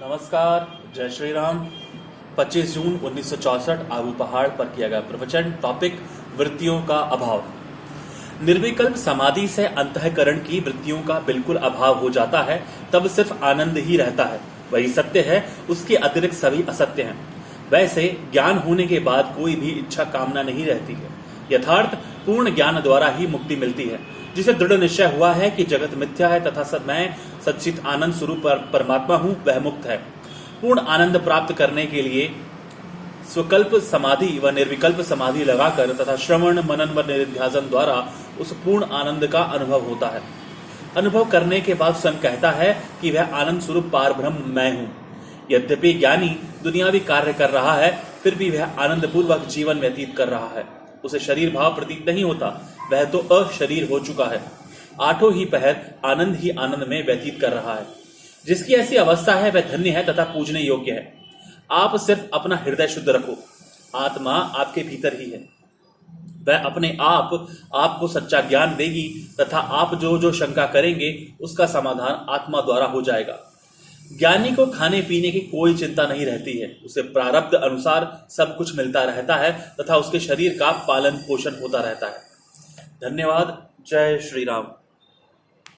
नमस्कार, जय श्री राम। 25 जून 1964 आबू पहाड़ पर किया गया प्रवचन। टॉपिक वृत्तियों का अभाव। निर्विकल्प समाधि से अंतःकरण की वृत्तियों का बिल्कुल अभाव हो जाता है, तब सिर्फ आनंद ही रहता है। वही सत्य है, उसके अतिरिक्त सभी असत्य हैं। वैसे ज्ञान होने के बाद कोई भी इच्छा कामना नहीं रहती है। यथार्थ पूर्ण ज्ञान द्वारा ही मुक्ति मिलती है। जिसे दृढ़ निश्चय हुआ है कि जगत मिथ्या है तथा मैं सच्चित आनंद स्वरूप परमात्मा हूं, वह मुक्त है। पूर्ण आनंद प्राप्त करने के लिए स्वकल्प समाधि व निर्विकल्प समाधि लगाकर तथा श्रवण मनन व निधिध्यासन द्वारा उस पूर्ण आनंद का अनुभव होता है। अनुभव करने के बाद स्वयं कहता है कि वह आनंद स्वरूप पार ब्रह्म मैं हूं। यद्यपि ज्ञानी दुनियावी कार्य कर रहा है, फिर भी वह आनंद पूर्वक जीवन व्यतीत कर रहा है। उसे शरीर भाव प्रतीत नहीं होता, वह तो अशरीर हो चुका है। आठों ही पहर आनंद ही आनंद में व्यतीत कर रहा है। जिसकी ऐसी अवस्था है वह धन्य है तथा पूजने योग्य है। आप सिर्फ अपना हृदय शुद्ध रखो, आत्मा आपके भीतर ही है। वह अपने आप आपको सच्चा ज्ञान देगी तथा आप जो जो शंका करेंगे उसका समाधान आत्मा द्वारा हो जाएगा। ज्ञानी को खाने पीने की कोई चिंता नहीं रहती है। उसे प्रारब्ध अनुसार सब कुछ मिलता रहता है तथा उसके शरीर का पालन पोषण होता रहता है। धन्यवाद। जय श्री राम।